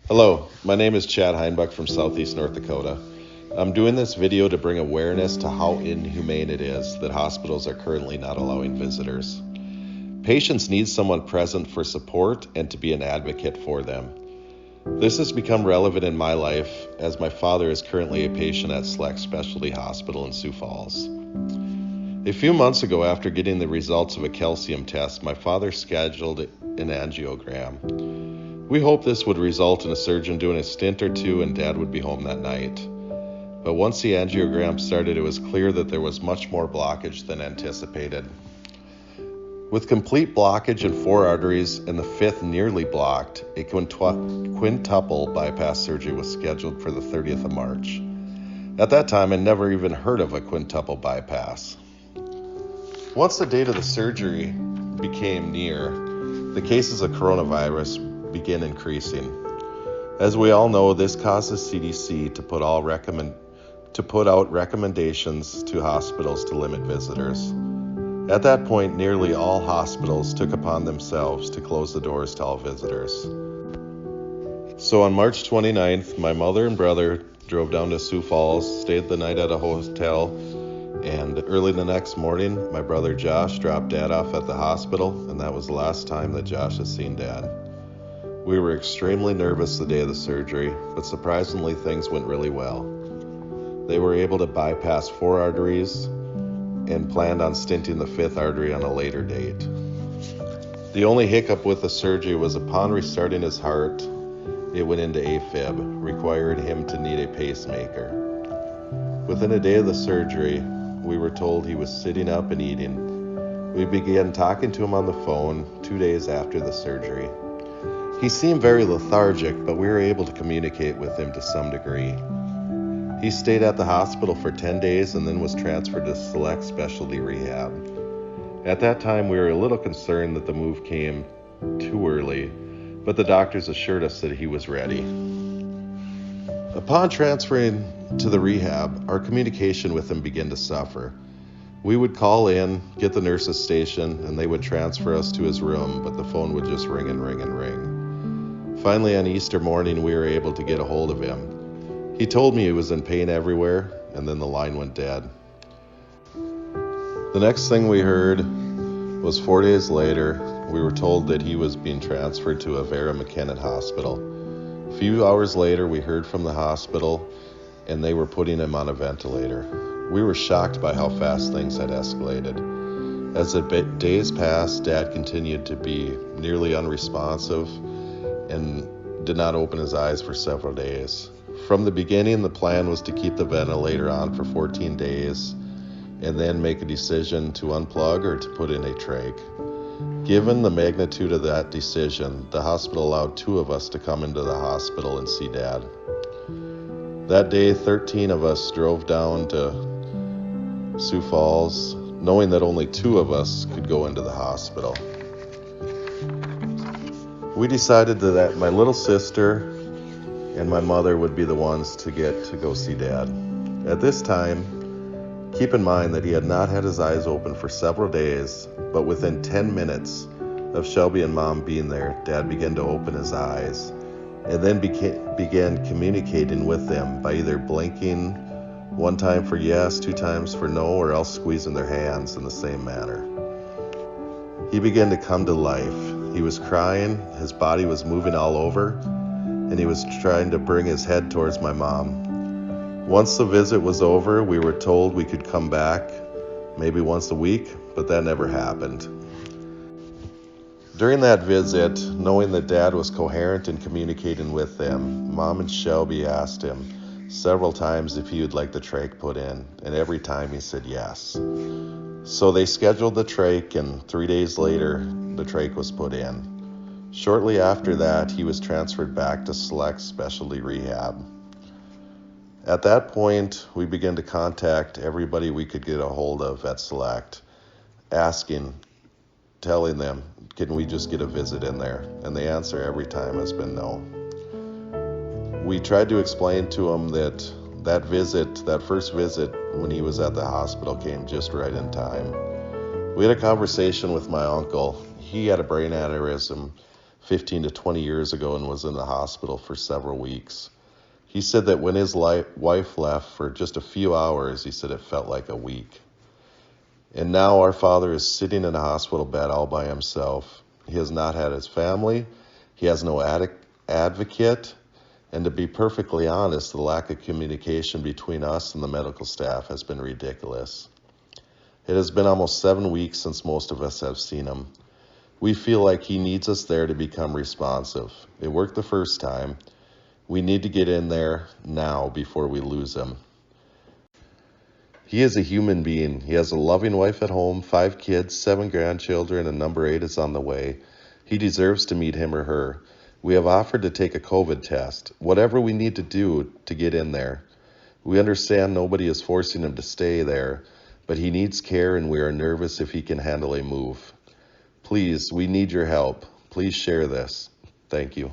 Hello, my name is Chad Heinbuch from Southeast North Dakota. I'm doing this video to bring awareness to how inhumane it is that hospitals are currently not allowing visitors. Patients need someone present for support and to be an advocate for them. This has become relevant in my life as my father is currently a patient at Select Specialty Hospital in Sioux Falls. A few months ago, after getting the results of a calcium test, my father scheduled an angiogram. We hoped this would result in a surgeon doing a stint or two and Dad would be home that night. But once the angiogram started, it was clear that there was much more blockage than anticipated. With complete blockage in 4 arteries and the 5th nearly blocked, a quintuple bypass surgery was scheduled for the 30th of March. At that time, I never even heard of a quintuple bypass. Once the date of the surgery became near, the cases of coronavirus began increasing. As we all know, this causes CDC to put out recommendations to hospitals to limit visitors. At that point, nearly all hospitals took upon themselves to close the doors to all visitors. So on March 29th, my mother and brother drove down to Sioux Falls, stayed the night at a hotel, and early the next morning, my brother Josh dropped Dad off at the hospital, and that was the last time that Josh has seen Dad. We were extremely nervous the day of the surgery, but surprisingly things went really well. They were able to bypass 4 arteries and planned on stenting the 5th artery on a later date. The only hiccup with the surgery was upon restarting his heart, it went into AFib, requiring him to need a pacemaker. Within a day of the surgery, we were told he was sitting up and eating. We began talking to him on the phone 2 days after the surgery. He seemed very lethargic, but we were able to communicate with him to some degree. He stayed at the hospital for 10 days and then was transferred to Select Specialty Rehab. At that time, we were a little concerned that the move came too early, but the doctors assured us that he was ready. Upon transferring to the rehab, our communication with him began to suffer. We would call in, get the nurses stationed, and they would transfer us to his room, but the phone would just ring and ring and ring. Finally, on Easter morning, we were able to get a hold of him. He told me he was in pain everywhere, and then the line went dead. The next thing we heard was 4 days later, we were told that he was being transferred to Avera McKinnon Hospital. A few hours later, we heard from the hospital, and they were putting him on a ventilator. We were shocked by how fast things had escalated. As the days passed, Dad continued to be nearly unresponsive and did not open his eyes for several days. From the beginning, the plan was to keep the ventilator on for 14 days and then make a decision to unplug or to put in a trach. Given the magnitude of that decision, the hospital allowed 2 of us to come into the hospital and see Dad. That day, 13 of us drove down to Sioux Falls, knowing that only 2 of us could go into the hospital. We decided that my little sister and my mother would be the ones to get to go see Dad. At this time, keep in mind that he had not had his eyes open for several days, but within 10 minutes of Shelby and Mom being there, Dad began to open his eyes and then began communicating with them by either blinking 1 time for yes, 2 times for no, or else squeezing their hands in the same manner. He began to come to life. He was crying, his body was moving all over, and he was trying to bring his head towards my mom. Once the visit was over, we were told we could come back maybe once a week, but that never happened. During that visit, knowing that Dad was coherent in communicating with them, Mom and Shelby asked him several times if he would like the trach put in, and every time he said yes. So they scheduled the trach, and 3 days later, the trach was put in. Shortly after that, he was transferred back to Select Specialty Rehab. At that point, we began to contact everybody we could get a hold of at Select, telling them, can we just get a visit in there? And the answer every time has been no. We tried to explain to him that first visit when he was at the hospital came just right in time. We had a conversation with my uncle. He had a brain aneurysm 15 to 20 years ago and was in the hospital for several weeks. He said that when his wife left for just a few hours, he said it felt like a week. And now our father is sitting in a hospital bed all by himself. He has not had his family. He has no advocate. And to be perfectly honest, the lack of communication between us and the medical staff has been ridiculous. It has been almost 7 weeks since most of us have seen him. We feel like he needs us there to become responsive. It worked the first time. We need to get in there now before we lose him. He is a human being. He has a loving wife at home, 5 kids, 7 grandchildren, and number 8 is on the way. He deserves to meet him or her. We have offered to take a COVID test, whatever we need to do to get in there. We understand nobody is forcing him to stay there, but he needs care and we are nervous if he can handle a move. Please, we need your help. Please share this. Thank you.